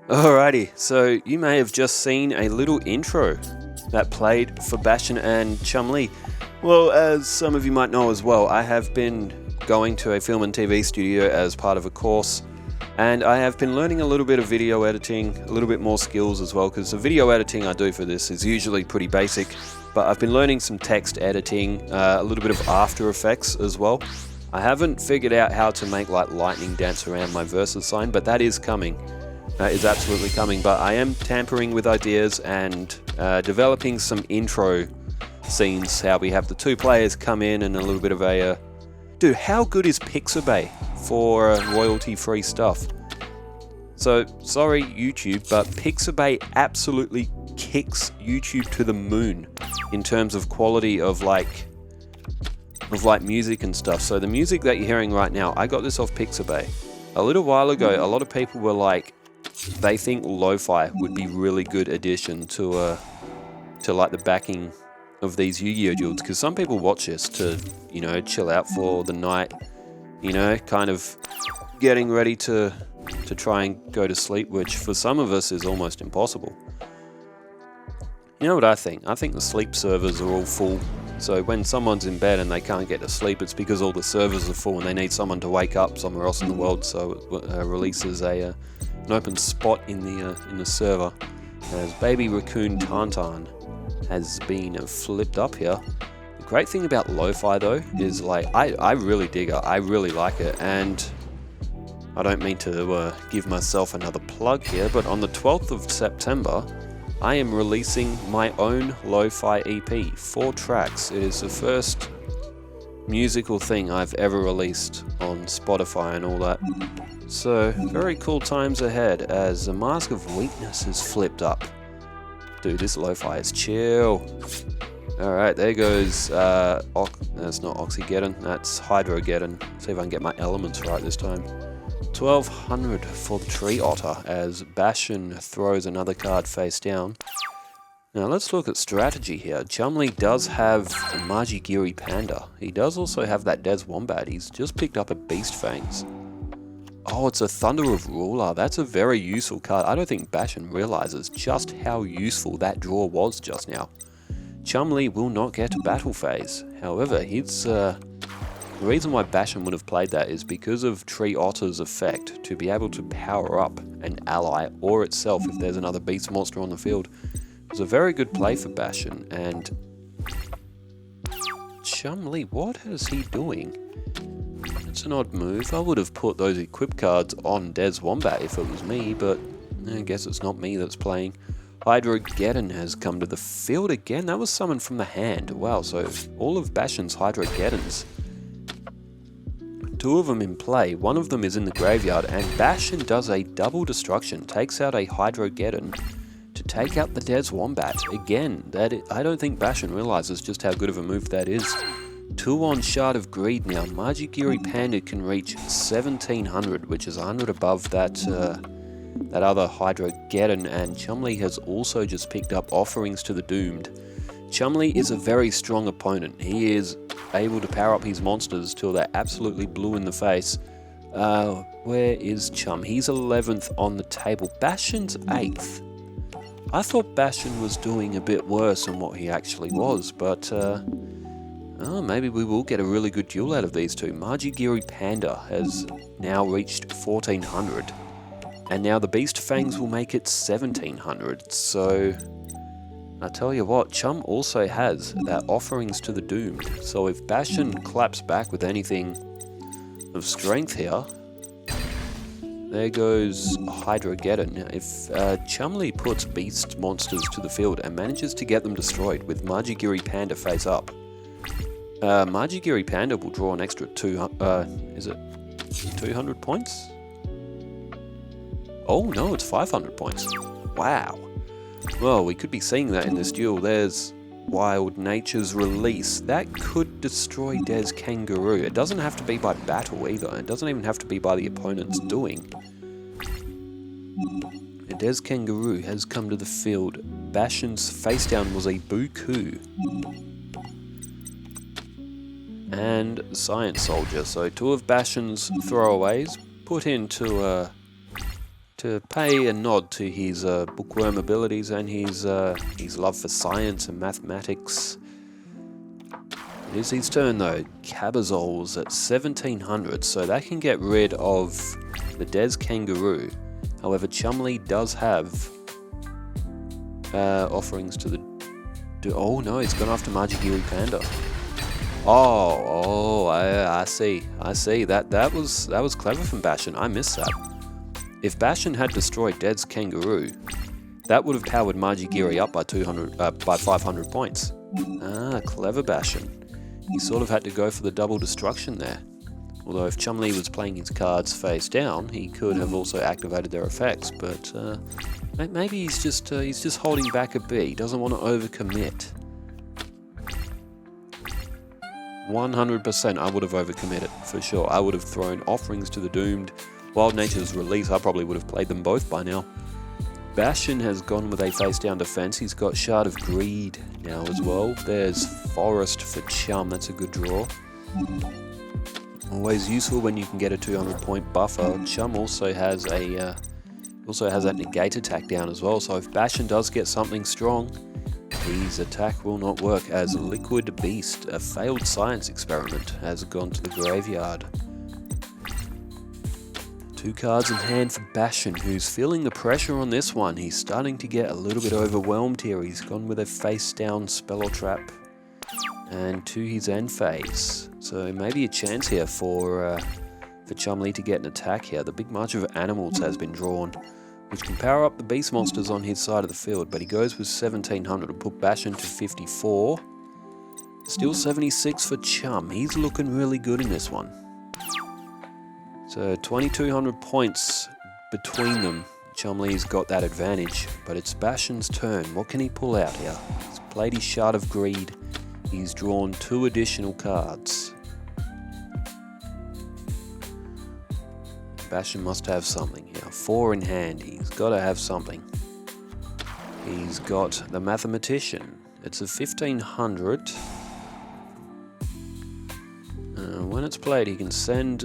Alrighty, so you may have just seen a little intro that played for Bastion and Chumley. Well, as some of you might know as well, I have been going to a film and TV studio as part of a course, and I have been learning a little bit of video editing, a little bit more skills as well, because the video editing I do for this is usually pretty basic, but I've been learning some text editing, a little bit of After Effects as well. I haven't figured out how to make like lightning dance around my versus sign, but that is coming. That is absolutely coming, but I am tampering with ideas and developing some intro scenes, how we have the two players come in and a little bit of a... Dude, how good is Pixabay for royalty-free stuff? So, sorry YouTube, but Pixabay absolutely kicks YouTube to the moon in terms of quality of music and stuff. So the music that you're hearing right now, I got this off Pixabay. A little while ago, a lot of people were like, they think lo-fi would be really good addition to like the backing of these Yu-Gi-Oh duels, because some people watch this to, you know, chill out for the night, you know, kind of getting ready to try and go to sleep, which for some of us is almost impossible. You know what I think? I think the sleep servers are all full. So when someone's in bed and they can't get to sleep, it's because all the servers are full and they need someone to wake up somewhere else in the world, so it releases an open spot in the server. As Baby Raccoon Tantan has been flipped up here. The great thing about lo-fi though is like I really dig it. I really like it, and I don't mean to give myself another plug here, but on the 12th of September I am releasing my own lo-fi EP, 4 tracks. It is the first musical thing I've ever released on Spotify and all that. So, very cool times ahead as the Mask of Weakness is flipped up. Dude, this lo-fi is chill. Alright, there goes, that's not Oxygeddon, that's Hydrogeddon. See if I can get my elements right this time. 1200 for the Tree Otter as Bastion throws another card face down. Now let's look at strategy here. Chumley does have a Majigiri Panda. He does also have that Des Wombat. He's just picked up a Beast Fangs. Oh, it's a Thunder of Ruler. That's a very useful card. I don't think Bastion realizes just how useful that draw was just now. Chumley will not get a battle phase. However, the reason why Bastion would have played that is because of Tree Otter's effect to be able to power up an ally or itself if there's another beast monster on the field. It was a very good play for Bastion, and Chumley, what is he doing? That's an odd move. I would have put those equip cards on Des Wombat if it was me, but I guess it's not me that's playing. Hydrogeddon has come to the field again. That was summoned from the hand. Wow, so all of Bastion's Hydrogeddons. 2 of them in play, 1 of them is in the graveyard, and Bastion does a double destruction, takes out a Hydrogeddon to take out the Des Wombat. Again, I don't think Bastion realizes just how good of a move that is. 2 on Shard of Greed now. Majigiri Panda can reach 1700, which is 100 above that other Hydrogeddon, and Chumley has also just picked up Offerings to the Doomed. Chumley is a very strong opponent. He is able to power up his monsters till they're absolutely blue in the face. Where is Chum? He's 11th on the table. Bastion's 8th. I thought Bastion was doing a bit worse than what he actually was, but maybe we will get a really good duel out of these two. Majigiri Panda has now reached 1400, and now the Beast Fangs will make it 1700, so I tell you what, Chum also has that Offerings to the Doomed, so if Bastion claps back with anything of strength here, there goes Hydrogeddon. Now, if Chumley puts beast monsters to the field and manages to get them destroyed with Majigiri Panda face up, Majigiri Panda will draw an extra 200 points? Oh no, it's 500 points. Wow. Well, we could be seeing that in this duel. There's Wild Nature's Release. That could destroy Des Kangaroo. It doesn't have to be by battle either. It doesn't even have to be by the opponent's doing. And Des Kangaroo has come to the field. Bastion's face down was a Buku. And Science Soldier. So 2 of Bastion's throwaways put into to pay a nod to his bookworm abilities and his love for science and mathematics. It is his turn though. Cabazol's at 1700, so that can get rid of the Des Kangaroo. However, Chumley does have offerings to the... Oh no, he's gone after Majigiri Panda. I see. That was clever from Bastion. I missed that. If Bastion had destroyed Des Kangaroo, that would have powered Majigiri up by 500 points. Ah, clever Bastion. He sort of had to go for the double destruction there. Although if Chumley was playing his cards face down, he could have also activated their effects. But maybe he's just holding back a bit. He doesn't want to overcommit. 100% I would have overcommitted, for sure. I would have thrown Offerings to the Doomed, Wild Nature's Release. I probably would have played them both by now. Bastion has gone with a face-down defense. He's got Shard of Greed now as well. There's Forest for Chum. That's a good draw. Always useful when you can get a 200-point buffer. Chum also has that negate attack down as well. So if Bastion does get something strong, his attack will not work, as Liquid Beast, a failed science experiment, has gone to the graveyard. 2 cards in hand for Bastion, who's feeling the pressure on this one. He's starting to get a little bit overwhelmed here. He's gone with a face-down Spell or Trap and to his end phase. So maybe a chance here for Chumley to get an attack here. The big March of Animals has been drawn, which can power up the beast monsters on his side of the field, but he goes with 1700 to put Bastion to 54. Still 76 for Chum. He's looking really good in this one. So 2200 points between them. Chumley's got that advantage, but it's Bastion's turn. What can he pull out here? He's played his Shard of Greed. He's drawn 2 additional cards. Bastion must have something here. 4 in hand. He's got to have something. He's got the Mathematician. It's a 1500. When it's played, he can send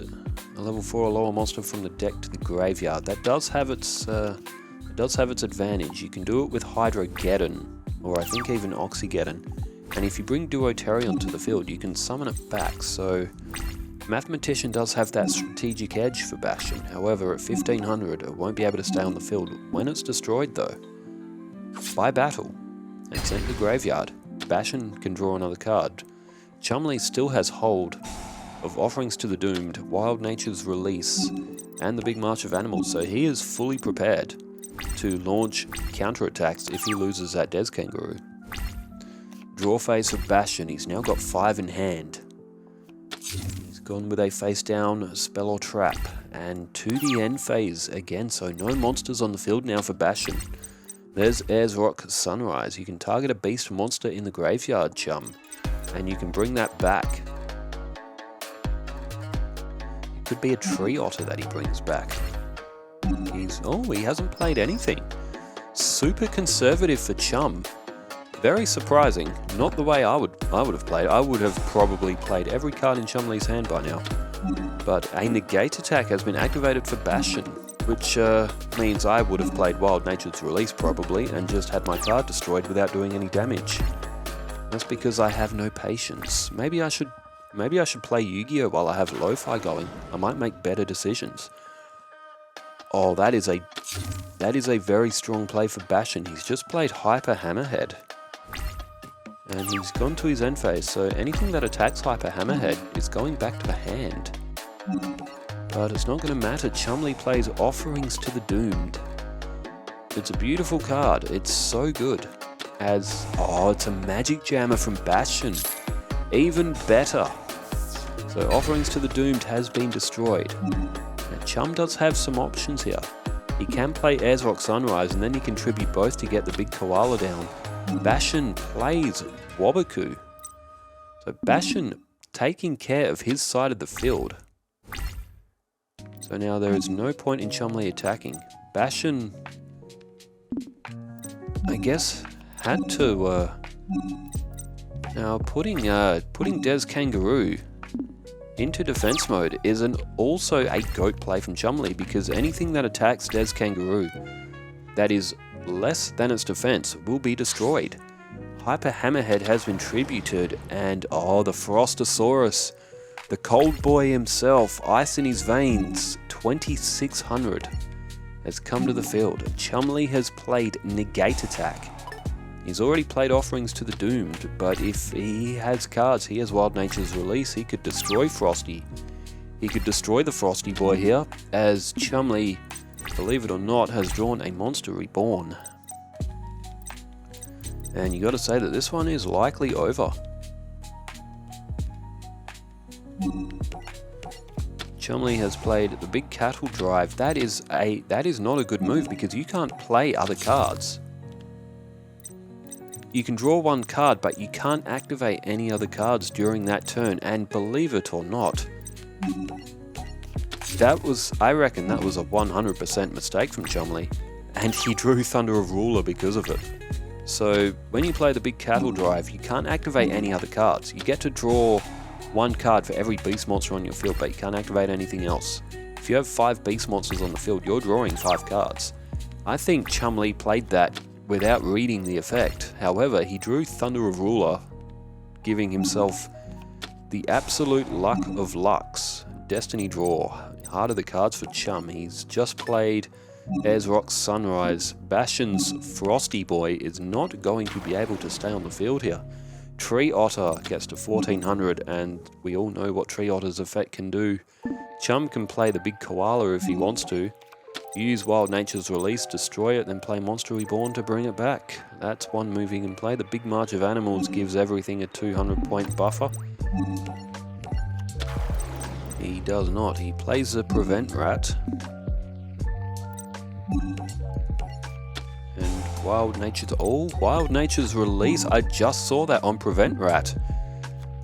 a level 4 or lower monster from the deck to the graveyard. That does have its advantage. You can do it with Hydrogeddon, or I think even Oxygeddon. And if you bring Duoterion to the field, you can summon it back. So Mathematician does have that strategic edge for Bastion. However, at 1500, it won't be able to stay on the field. When it's destroyed, though, by battle and sent to the graveyard, Bastion can draw another card. Chumley still has hold of Offerings to the Doomed, Wild Nature's Release, and the Big March of Animals, so he is fully prepared to launch counterattacks if he loses that Des Kangaroo. Draw phase for Bastion. He's now got 5 in hand. He's gone with a face down Spell or Trap, and to the end phase again, so no monsters on the field now for Bastion. There's Ayers Rock Sunrise. You can target a beast monster in the graveyard, Chum, and you can bring that back. It could be a Tree Otter that he brings back. He hasn't played anything. Super conservative for Chum. Very surprising. Not the way I would have played. I would have probably played every card in Chumley's hand by now. But a negate attack has been activated for Bastion, which means I would have played Wild Nature's Release probably and just had my card destroyed without doing any damage. That's because I have no patience. Maybe I should play Yu-Gi-Oh while I have Lo-Fi going. I might make better decisions. Oh, that is a very strong play for Bastion. He's just played Hyper Hammerhead. And he's gone to his end phase, so anything that attacks Hyper Hammerhead is going back to the hand. But it's not going to matter. Chumley plays Offerings to the Doomed. It's a beautiful card. It's so good. It's a Magic Jammer from Bastion. Even better. So Offerings to the Doomed has been destroyed. Now Chum does have some options here. He can play Ayers Rock Sunrise and then he can tribute both to get the big koala down. Bastion plays Wabaku. So Bastion taking care of his side of the field. So now there is no point in Chumley attacking. Bastion, I guess, had to now putting Des Kangaroo into defense mode is also a GOAT play from Chumley, because anything that attacks Des Kangaroo that is less than its defense will be destroyed. Hyper Hammerhead has been tributed, and oh, the Frostosaurus, the cold boy himself, ice in his veins, 2600, has come to the field. Chumley has played Negate Attack. He's already played Offerings to the Doomed, but if he has cards, he has Wild Nature's Release, he could destroy Frosty. He could destroy the Frosty boy here, as Chumley, believe it or not, has drawn a Monster Reborn. And you gotta say that this one is likely over. Chumley has played the Big Cattle Drive. That is not a good move, because you can't play other cards. You can draw one card, but you can't activate any other cards during that turn, and believe it or not, I reckon that was a 100% mistake from Chumley, and he drew Thunder of Ruler because of it. So when you play the Big Cattle Drive, you can't activate any other cards. You get to draw one card for every beast monster on your field, but you can't activate anything else. If you have 5 beast monsters on the field, you're drawing 5 cards. I think Chumley played that without reading the effect. However, he drew Thunder of Ruler, giving himself the absolute luck of lucks. Destiny draw. Heart of the cards for Chum. He's just played Ayers Rock Sunrise. Bastion's Frosty Boy is not going to be able to stay on the field here. Tree Otter gets to 1400, and we all know what Tree Otter's effect can do. Chum can play the Big Koala if he wants to. Use Wild Nature's Release, destroy it, then play Monster Reborn to bring it back. That's one move he can play. The Big March of Animals gives everything a 200-point buffer. He does not. He plays the Prevent Rat. And Wild Nature's Release. I just saw that on Prevent Rat.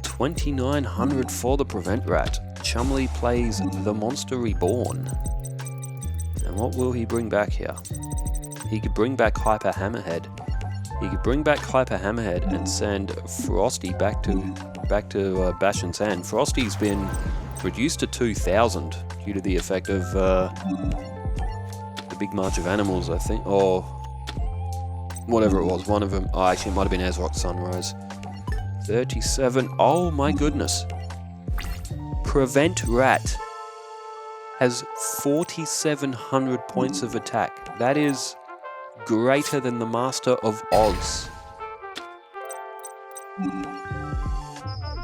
2900 for the Prevent Rat. Chumley plays the Monster Reborn. And what will he bring back here? He could bring back Hyper Hammerhead. He could bring back Hyper Hammerhead and send Frosty back to Bastion's hand. Frosty's been reduced to 2000 due to the effect of the Big March of Animals, I think, or whatever it was. One of them. Oh, actually, it might have been Ayers Rock Sunrise. 37. Oh my goodness. Prevent Rat has 4700 points of attack. That is greater than the Master of Oz.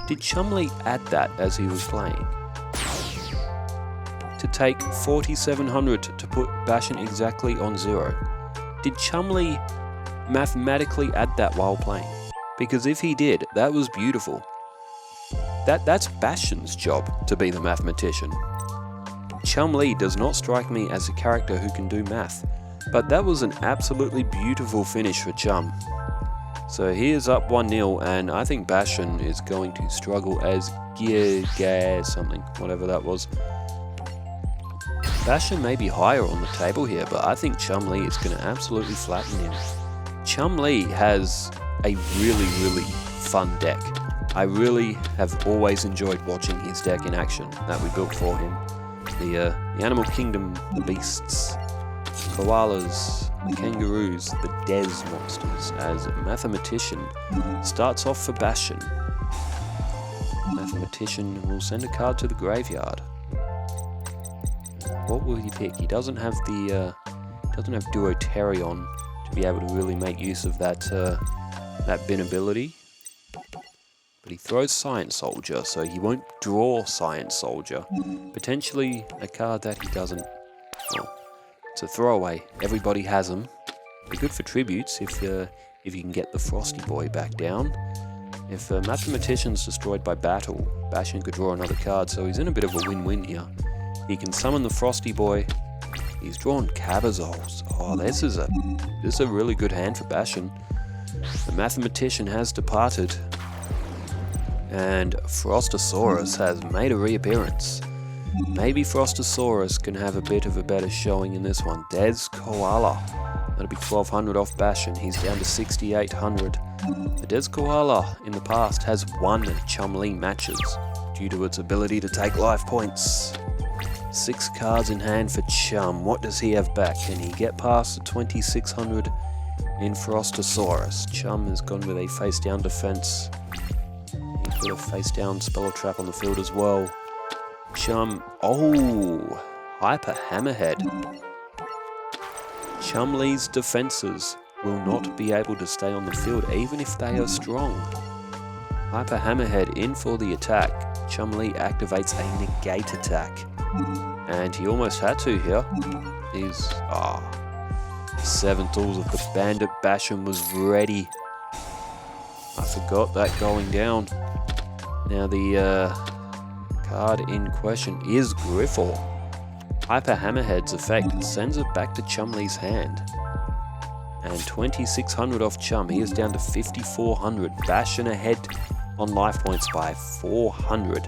Did Chumley add that as he was playing? To take 4700 to put Bastion exactly on 0. Did Chumley mathematically add that while playing? Because if he did, that was beautiful. That's Bastion's job, to be the mathematician. Chumley does not strike me as a character who can do math, but that was an absolutely beautiful finish for Chum. So he is up 1-0, and I think Bastion is going to struggle as something, whatever that was. Bastion may be higher on the table here, but I think Chumley is going to absolutely flatten him. Chumley has a really, really fun deck. I really have always enjoyed watching his deck in action that we built for him. The Animal Kingdom, the beasts, the koalas, the kangaroos, the Des monsters, as Mathematician starts off for Bastion. Mathematician will send a card to the graveyard. What will he pick? He doesn't have Duoterion to be able to really make use of that bin ability. But he throws Science Soldier, so he won't draw Science Soldier. Potentially a card that he doesn't... Well, it's a throwaway. Everybody has them. They're good for tributes if you can get the Frosty Boy back down. If Mathematician's destroyed by battle, Bastion could draw another card, so he's in a bit of a win-win here. He can summon the Frosty Boy. He's drawn Cabazols. Oh, this is a really good hand for Bastion. The Mathematician has departed, and Frostosaurus has made a reappearance. Maybe Frostosaurus can have a bit of a better showing in this one. Des Koala. That'll be 1200 off Bastion. He's down to 6800. The Des Koala in the past has won Chumley matches. due to its ability to take life points. 6 cards in hand for Chum. What does he have back? Can he get past the 2600 in Frostosaurus? Chum has gone with a face down defense. He put a face down spell trap on the field as well. Chum, oh, Hyper Hammerhead. Chumley's defenses will not be able to stay on the field even if they are strong. Hyper Hammerhead in for the attack. Chumley activates a negate attack. And he almost had to here. He's 7 tools of the Bandit Bastion was ready. I forgot that going down. Now the card in question is Griffle. Hyper Hammerhead's effect sends it back to Chumley's hand. And 2600 off Chum. He is down to 5400. Bastion ahead on life points by 400.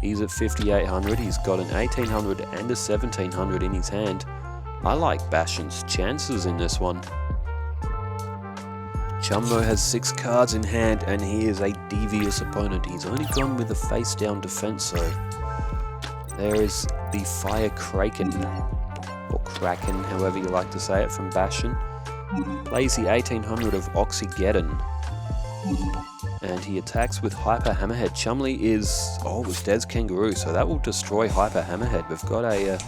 He's at 5800. He's got an 1800 and a 1700 in his hand. I like Bastion's chances in this one. Chumbo has 6 cards in hand and he is a devious opponent. He's only gone with a face down defense, so there is the Fire Kraken, or Kraken, however you like to say it, from Bastion. Plays the 1800 of Oxygeddon. And he attacks with Hyper Hammerhead. Chumley is, with Des Kangaroo, so that will destroy Hyper Hammerhead. We've got a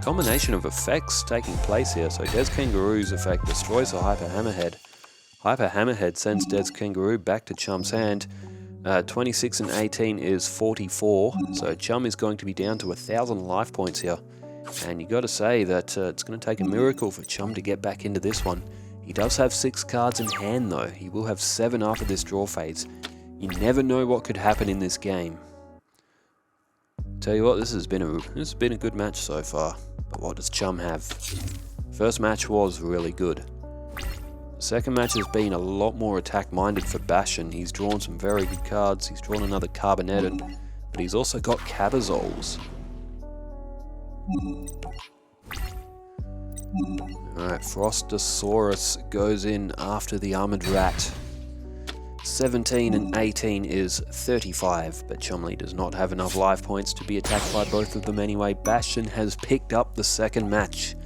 combination of effects taking place here. So Des Kangaroo's effect destroys the Hyper Hammerhead. Hyper Hammerhead sends Des Kangaroo back to Chum's hand. 26 and 18 is 44, so Chum is going to be down to 1000 life points here. And you got to say that it's going to take a miracle for Chum to get back into this one. He does have 6 cards in hand though. He will have 7 after this draw phase. You never know what could happen in this game. Tell you what, this has been a good match so far. But what does Chum have? First match was really good. The second match has been a lot more attack-minded for Bastion. He's drawn some very good cards. He's drawn another Carboneted, but he's also got Cabazols. Alright, Frostosaurus goes in after the Armored Rat. 17 and 18 is 35, but Chumley does not have enough life points to be attacked by both of them anyway. Bastion has picked up the second match.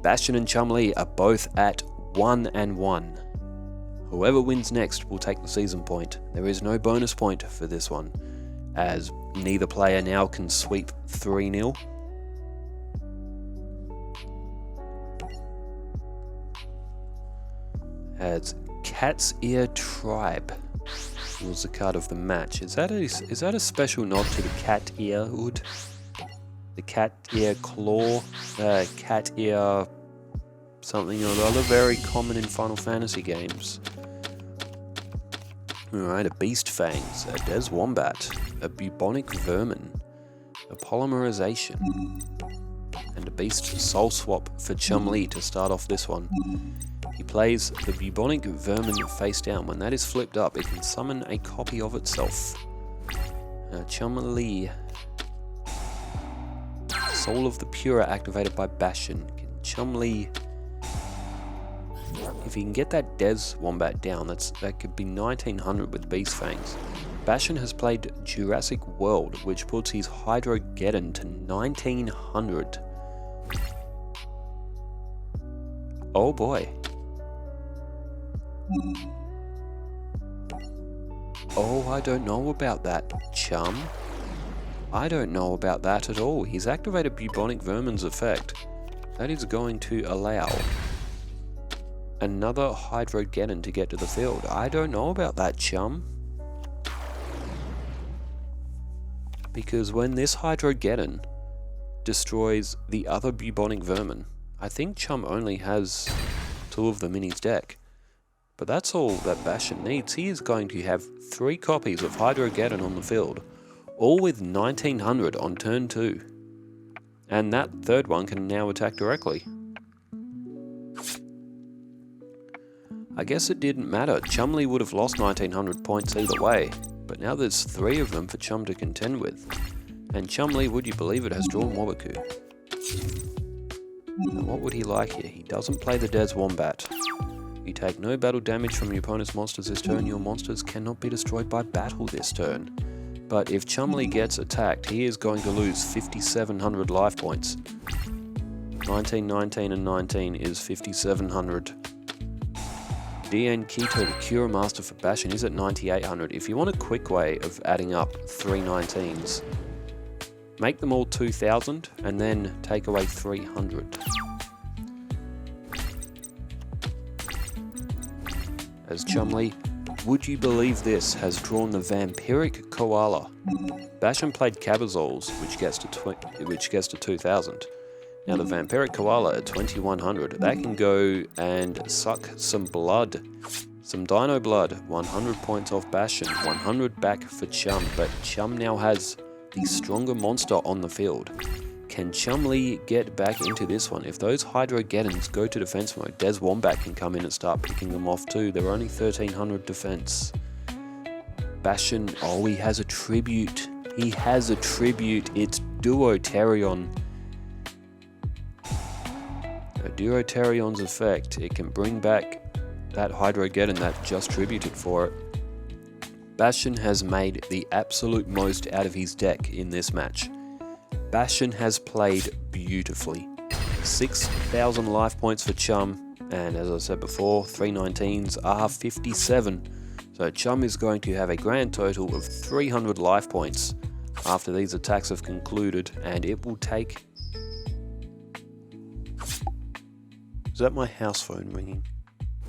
Bastion and Chumley are both at 1 and 1. Whoever wins next will take the season point. There is no bonus point for this one, as neither player now can sweep 3-0. As Cat's Ear Tribe was the card of the match. Is that a special nod to the cat ear hood? The cat ear claw? Cat ear something or other, very common in Final Fantasy games. Alright, a Beast Fangs, a Des Wombat, a Bubonic Vermin, a Polymerization, and a Beast Soul Swap for Chumley to start off this one. He plays the Bubonic Vermin face down. When that is flipped up, it can summon a copy of itself. Chumley, Soul of the Pura activated by Bastion. Can Chumley, if he can get that Des Wombat down, that could be 1900 with Beast Fangs. Bastion has played Jurassic World, which puts his Hydrogeddon to 1900. Oh boy. Oh, I don't know about that, Chum. I don't know about that at all. He's activated Bubonic Vermin's effect. That is going to allow another Hydrogeddon to get to the field. I don't know about that, Chum. Because when this Hydrogeddon destroys the other Bubonic Vermin, I think Chum only has 2 of them in his deck. But that's all that Bastion needs. He is going to have 3 copies of Hydrogeddon on the field, all with 1900 on turn 2. And that third one can now attack directly. I guess it didn't matter. Chumley would have lost 1900 points either way, but now there's 3 of them for Chum to contend with. And Chumley, would you believe it, has drawn Wabaku. Now what would he like here? He doesn't play the Des Wombat. You take no battle damage from your opponent's monsters this turn. Your monsters cannot be destroyed by battle this turn. But if Chumley gets attacked, he is going to lose 5,700 life points. 19, 19, and 19 is 5,700. DN Keto, the Cure Master for Bastion, is at 9,800. If you want a quick way of adding up 3 19s, make them all 2,000 and then take away 300. As Chumley, would you believe this, has drawn the Vampiric Koala. Bastion played Cabazols, which gets to 2,000. Now the Vampiric Koala at 2,100, that can go and suck some blood, some dino blood. 100 points off Bastion, 100 back for Chum, but Chum now has the stronger monster on the field. Can Chumley get back into this one? If those Hydrogeddons go to defense mode, Des Wombat can come in and start picking them off too. They're only 1,300 defense. Bastion, oh, he has a tribute. He has a tribute. It's Duoterion. A Duoterion's effect. It can bring back that Hydrogeddon that just tributed for it. Bastion has made the absolute most out of his deck in this match. Bastion has played beautifully. 6,000 life points for Chum, and as I said before, 3 19s are 57. So Chum is going to have a grand total of 300 life points after these attacks have concluded, and it will take... Is that my house phone ringing?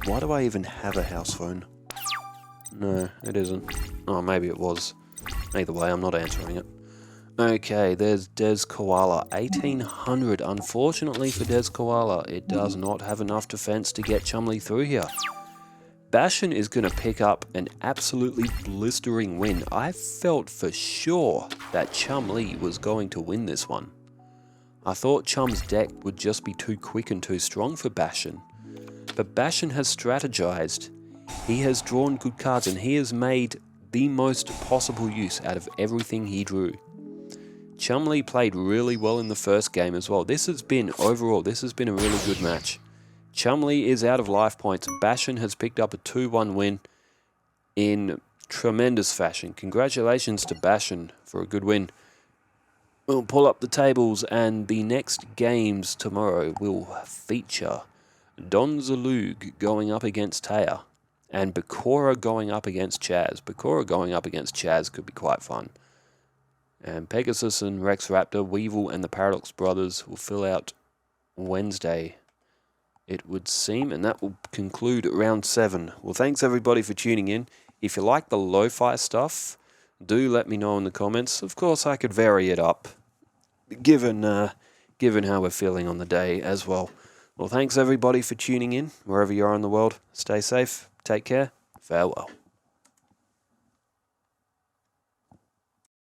Why do I even have a house phone? No, it isn't. Oh, maybe it was. Either way, I'm not answering it. Okay, there's Des Koala, 1,800. Unfortunately for Des Koala, it does not have enough defense to get Chumley through here. Bastion is going to pick up an absolutely blistering win. I felt for sure that Chumley was going to win this one. I thought Chum's deck would just be too quick and too strong for Bastion. But Bastion has strategized. He has drawn good cards and he has made the most possible use out of everything he drew. Chumley played really well in the first game as well. Overall, this has been a really good match. Chumley is out of life points. Bastion has picked up a 2-1 win in tremendous fashion. Congratulations to Bastion for a good win. We'll pull up the tables, and the next games tomorrow will feature Don Zalug going up against Taya and Bakura going up against Chaz. Bakura going up against Chaz could be quite fun. And Pegasus and Rex Raptor, Weevil and the Paradox Brothers will fill out Wednesday, it would seem, and that will conclude round 7. Well, thanks everybody for tuning in. If you like the lo-fi stuff, do let me know in the comments. Of course, I could vary it up, given how we're feeling on the day as well. Well, thanks everybody for tuning in, wherever you are in the world. Stay safe, take care, farewell.